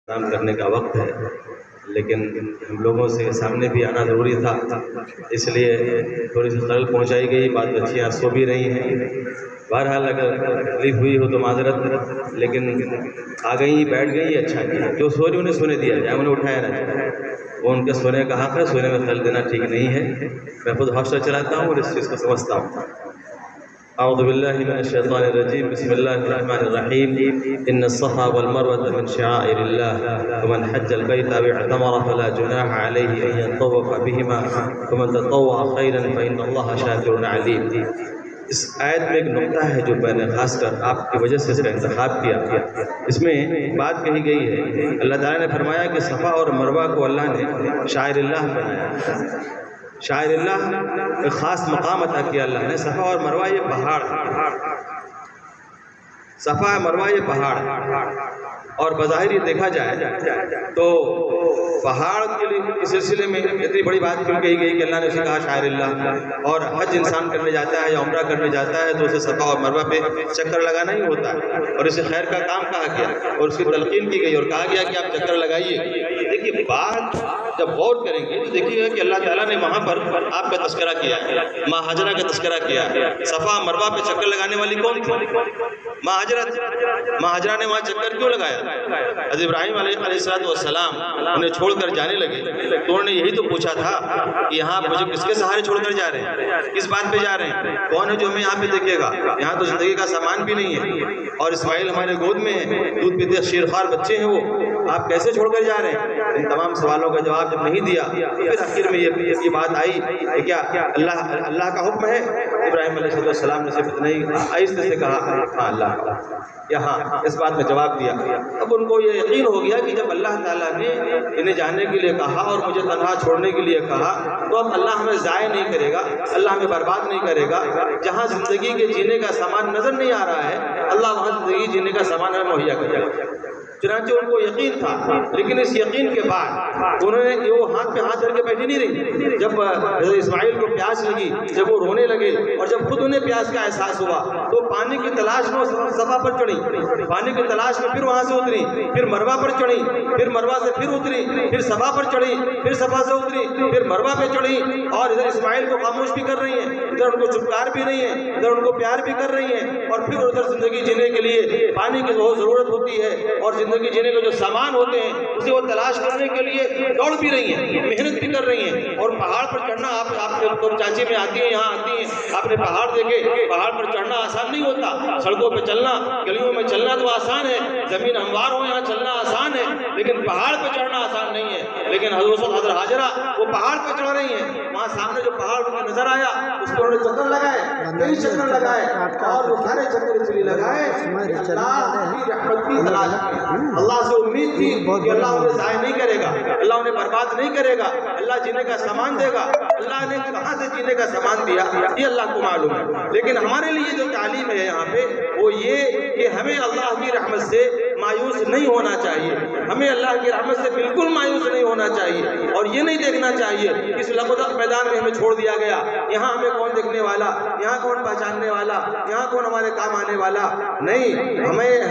آرام کرنے کا وقت ہے، لیکن ہم لوگوں سے سامنے بھی آنا ضروری تھا، اس لیے تھوڑی سی خلل پہنچائی گئی۔ بات بچیاں سو بھی رہی ہیں، بہرحال اگر تکلیف ہوئی ہو تو معذرت، لیکن آ گئی بیٹھ گئی، اچھا کیا۔ جو سو رہی انہیں سونے دیا جائے، انہیں اٹھایا نہ جائے، وہ ان کے سونے کا حق ہے، سونے میں خلل دینا ٹھیک نہیں ہے۔ میں خود حوصلہ چلاتا ہوں اور اس چیز کو سمجھتا ہوں۔ اعوذ باللہ من الشیطان الرجیم، بسم اللہ الرحمن الرحیم۔ ان الصفا والمروة من شعائر اللہ، ومن حج البیت او اعتمر فلا جناح علیہ ان یطوف بہما، ومن تطوع خیرا فإن اللہ شاکر علیم۔ اس آیت میں ایک نقطہ ہے جو میں نے خاص کر آپ کی وجہ سے اس کا انتخاب کیا۔ اس میں بات کہی گئی ہے، اللہ تعالیٰ نے فرمایا کہ صفا اور مروہ کو اللہ نے شعائر اللہ بنایا۔ شاعر اللہ ایک خاص مقام عطا کیا اللہ نے۔ صفا اور مروہ یہ پہاڑ، صفا مروہ یہ پہاڑ، اور بظاہر یہ دیکھا جائے تو پہاڑ کے سلسلے میں اتنی بڑی بات کیوں کہی گئی کہ اللہ نے اسے کہا شاعر اللہ؟ اور حج انسان کرنے جاتا ہے یا عمرہ کرنے جاتا ہے تو اسے صفا اور مروہ پہ چکر لگانا ہی ہوتا ہے، اور اسے خیر کا کام کہا گیا اور اس کی تلقین کی گئی اور کہا گیا کہ آپ چکر لگائیے۔ دیکھیے بات جب غور کریں گے تو دیکھیے گا کہ اللہ تعالیٰ نے وہاں پر آپ کا تذکرہ کیا، ماں ہاجرہ کا تذکرہ کیا۔ صفا مروہ پہ چکر لگانے والی کون تھی؟ ماں ہاجرہ تھی۔ ماں ہاجرہ نے وہاں چکر کیوں لگایا؟ حضرت ابراہیم علیہ السلام انہیں چھوڑ کر جانے لگے تو انہوں نے یہی تو پوچھا تھا کہ یہاں مجھے کس کے سہارے چھوڑ کر جا رہے ہیں، کس بات پہ جا رہے ہیں، کون ہے جو ہمیں یہاں پہ دیکھے گا؟ یہاں تو زندگی کا سامان بھی نہیں ہے، اور اسماعیل ہمارے گود میں ہے، دودھ پیتے شیرخوار بچے ہیں، وہ آپ کیسے چھوڑ کر جا رہے ہیں؟ ان تمام سوالوں کا جواب جب نہیں دیا پھر آخر میں یہ بات آئی کہ کیا اللہ کا حکم ہے؟ ابراہیم علیہ السلام نے صرف نہیں آہستہ سے کہا ہاں اللہ، یہاں اس بات میں جواب دیا۔ اب ان کو یہ یقین ہو گیا کہ جب اللہ تعالیٰ نے انہیں جانے کے لیے کہا اور مجھے تنہا چھوڑنے کے لیے کہا تو اب اللہ ہمیں ضائع نہیں کرے گا، اللہ ہمیں برباد نہیں کرے گا۔ جہاں زندگی کے جینے کا سامان نظر نہیں آ رہا ہے، اللہ وہاں زندگی جینے کا سامان ہمیں مہیا کرے گا۔ چنانچہ ان کو یقین تھا، لیکن اس یقین کے بعد انہوں نے وہ ہاتھ پہ ہاتھ دھر کے بیٹھی نہیں رہی۔ جب حضرت اسماعیل کو پیاس لگی، جب وہ رونے لگے اور جب خود انہیں پیاس کا احساس ہوا تو پانی کی تلاش میں صفا پر چڑھی، پانی کی تلاش میں پھر وہاں سے اتری، پھر مروہ پر چڑھی، پھر مروہ سے پھر اتری، پھر صفا پر چڑھی، پھر صفا سے اتری، پھر مروہ پہ چڑھی، اور ادھر اسماعیل کو خاموش بھی کر رہی ہیں، ادھر ان کو چپکار بھی رہی ہیں، ادھر ان کو پیار بھی کر رہی ہیں، اور پھر ادھر زندگی جینے کے لیے پانی کی بہت ضرورت ہوتی ہے، اور زندگی جینے کے جو سامان ہوتے ہیں اسے وہ تلاش کرنے کے لیے دوڑ بھی رہی ہیں، محنت بھی کر رہی ہیں۔ اور پہاڑ پر چڑھنا، آپ چانچے میں آتی ہیں، یہاں آتی ہیں، آپ نے پہاڑ دیکھے، پہاڑ پر چڑھنا آسان نہیں ہوتا۔ سڑکوں پہ چلنا، گلیوں میں چلنا تو آسان ہے، زمین ہموار ہو یہاں چلنا آسان ہے، لیکن پہاڑ پہ چڑھنا آسان نہیں ہے۔ لیکن حضرت ہاجرہ وہ پہاڑ پہ چڑھ رہی ہیں، وہاں سامنے جو پہاڑ نظر آیا اس کو انہوں نے چکر لگائے، کئی چکر لگائے، اور وہ سارے چکر اس لیے لگائے اللہ کی رحمت کی تلاش کی۔ اللہ سے امید تھی کہ اللہ انہیں ضائع نہیں کرے گا، اللہ انہیں برباد نہیں کرے گا، اللہ جینے کا سامان دے گا۔ اللہ نے کہاں سے جینے کا سامان دیا یہ اللہ کو معلوم ہے، لیکن ہمارے لیے جو تعلیم ہے یہاں پہ وہ یہ کہ ہمیں اللہ کی رحمت سے مایوس نہیں ہونا چاہیے، ہمیں اللہ کی رحمت سے بالکل مایوس نہیں ہونا چاہیے، اور یہ نہیں دیکھنا چاہیے کہ اس لغزش میدان میں ہمیں چھوڑ دیا گیا، یہاں ہمیں کون دیکھنے والا، یہاں کون پہچاننے والا، یہاں کون ہمارے کام آنے والا۔ نہیں،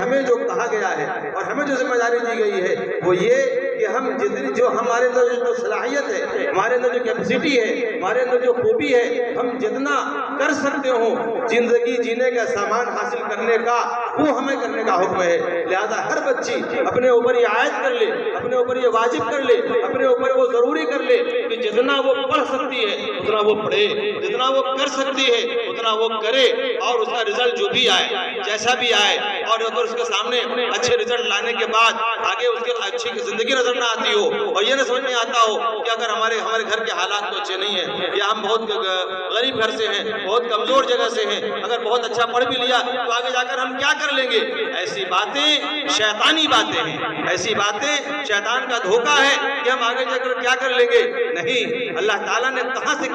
ہمیں جو کہا گیا ہے اور ہمیں جو ذمہ داری دی گئی ہے وہ یہ کہ ہم جتنی جو ہمارے اندر جو صلاحیت ہے، ہمارے اندر جو کیپیسٹی ہے، ہمارے اندر جو خوبی ہے، ہم جتنا کر سکتے ہوں زندگی جینے کا سامان حاصل کرنے کا وہ ہمیں کرنے کا حکم ہے۔ لہذا ہر بچی اپنے اوپر یہ عائد کر لے، اپنے اوپر یہ واجب کر لے، اپنے اوپر وہ ضروری کر لے کہ جتنا وہ پڑھ سکتی ہے اتنا وہ پڑھے، جتنا وہ کر سکتی ہے اتنا وہ کرے، اور اس کا رزلٹ جو بھی آئے جیسا بھی آئے، اور اگر اس کے سامنے اچھے رزلٹ لانے کے بعد آگے اس کے اچھی زندگی نظر نہ آتی ہو اور یہ نہ سمجھ میں آتا ہو کہ اگر ہمارے گھر کے حالات تو اچھے نہیں ہیں یا ہم بہت غریب گھر سے ہیں، بہت کمزور جگہ سے ہیں، اگر بہت اچھا پڑھ بھی لیا تو آگے جا کر ہم کیا کر لیں گے؟ ایسی باتیں شیطانی باتیں ہیں، ایسی باتیں شیطان کا دھوکہ ہے کہ ہم آگے جا کر کیا کر لیں گے۔ نہیں، اللہ تعالیٰ نے کہاں سے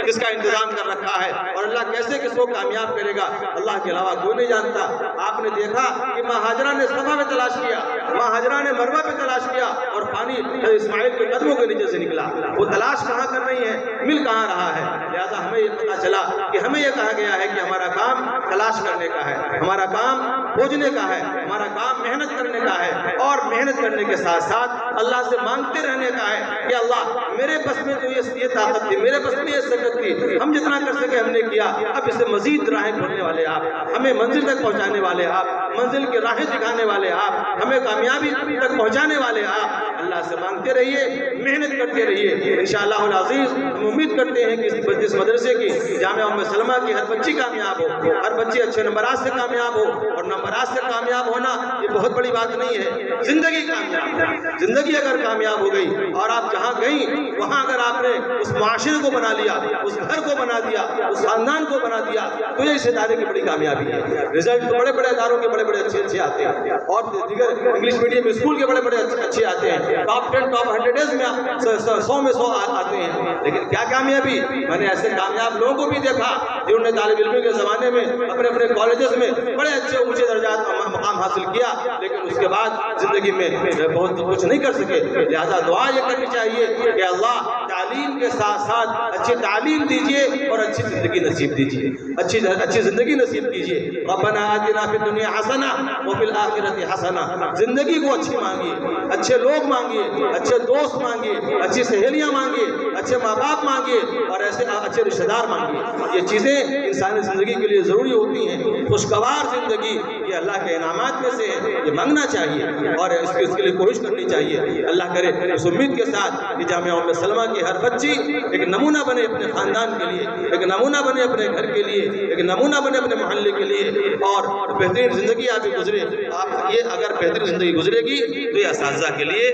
کس کا انتظام کر رکھا ہے اور اللہ کیسے کس کو کامیاب کرے گا اللہ کے علاوہ کوئی نہیں جانتا۔ آپ نے دیکھا کہ ماں ہاجرہ نے صفا میں تلاش کیا، ماں ہاجرہ نے مروہ پہ تلاش کیا، اور پانی اسماعیل کے قدموں کے نیچے سے نکلا۔ وہ تلاش کہاں کر رہی ہے، مل کہاں رہا ہے؟ لہذا ہمیں یہ پتا چلا کہ ہمیں یہ کہا گیا ہے کہ ہمارا کام تلاش کرنے کا ہے، ہمارا کام کھوجنے کا ہے، ہمارا کام محنت کرنے کا ہے، اور محنت کرنے کے ساتھ ساتھ اللہ سے مانگتے رہنے کا ہے کہ اللہ میرے بس میں تو یہ طاقت تھی، میرے بس میں یہ سکت تھی، ہم جتنا کر سکے ہم نے کیا، اب اس سے مزید راہیں کھولنے والے آپ، ہمیں منزل تک پہنچانے والے آپ، منزل کی راہیں دکھانے والے آپ، ہمیں کامیابی تک پہنچانے والے آپ۔ اللہ سے مانگتے رہیے، محنت کرتے رہیے، انشاءاللہ العزیز ہم امید کرتے ہیں کہ اس مدرسے کی جامعہ ام سلمہ کی ہر بچی کامیاب ہو، ہر بچی اچھے نمبرات سے کامیاب ہو، اور نمبرات سے کامیاب ہونا یہ بہت بڑی بات نہیں ہے، زندگی کامیاب، زندگی اگر کامیاب ہو گئی اور آپ جہاں گئیں وہاں اگر آپ نے اس معاشرے کو بنا لیا، اس گھر کو بنا دیا، اس خاندان کو بنا دیا، تو یہ اس ادارے کی بڑی کامیابی ہے۔ رزلٹ تو بڑے بڑے اداروں کے بڑے بڑے اچھے آتے ہیں، اور دیگر انگلش میڈیم اسکول کے بڑے بڑے اچھے آتے ہیں، ٹاپ 10 ٹاپ 100 میں 100 میں 100 آتے ہیں، لیکن کیا کامیابی؟ میں نے ایسے کامیاب لوگوں کو بھی دیکھا جنہوں نے طالب علم کے زمانے میں اپنے اپنے کالجز میں بڑے اچھے اونچے درجات مقام حاصل کیا، لیکن اس کے بعد زندگی میں بہت کچھ نہیں کر سکے۔ لہذا دعا یہ کرنی چاہیے کہ اللہ تعلیم کے ساتھ ساتھ اچھی تعلیم دیجیے اور اچھی زندگی نصیب دیجیے، اچھی زندگی نصیب کیجیے۔ ربنا آتنا فی الدنیا حسنہ وفی الآخرۃ حسنہ، زندگی کو اچھی مانگیے، اچھے لوگ مانگیے، اچھے دوست مانگیے، اچھی سہیلیاں مانگیے، اچھے ماں باپ مانگیے، اور ایسے اچھے رشتہ دار مانگیے۔ یہ چیزیں انسانی زندگی کے لیے ضروری ہوتی ہیں۔ خوشگوار زندگی یہ اللہ کے انعامات میں سے ہے، یہ مانگنا چاہیے اور اس کے لیے کوشش کرنی چاہیے۔ اللہ کرے اس امید کے ساتھ کہ جامعہ ام سلمہ کی ہر بچی ایک نمونہ بنے اپنے خاندان کے لیے، ایک نمونہ بنے اپنے گھر کے لیے، ایک نمونہ بنے اپنے محلے کے لیے، اور بہترین زندگی آپ کی گزرے۔ آپ یہ اگر بہترین زندگی گزرے گی تو یہ اساتذہ کے لیے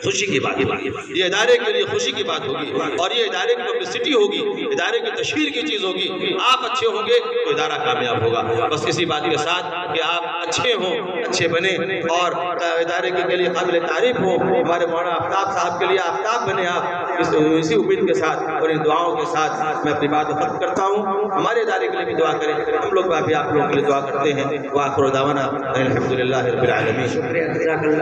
خوشی کی بات ہوگی، یہ ادارے کے لیے خوشی کی بات ہوگی، اور یہ ادارے کی پبلسٹی ہوگی، ادارے کی تشہیر کی چیز ہوگی۔ آپ اچھے ہوں گے تو ادارہ کامیاب ہوگا۔ بس اسی بات کے ساتھ کہ آپ اچھے ہوں، اچھے بنے، اور ادارے کے لیے قابل تعریف ہوں، ہمارے مولانا آفتاب صاحب کے لیے آفتاب بنے آپ، اسی امید کے ساتھ اور ان دعاؤں کے ساتھ میں اپنی بات ختم کرتا ہوں۔ ہمارے ادارے کے لیے بھی دعا کریں، ہم لوگ بھی آپ لوگوں کے لیے دعا کرتے ہیں۔ وآخر دعوانا الحمدللہ رب العالمین۔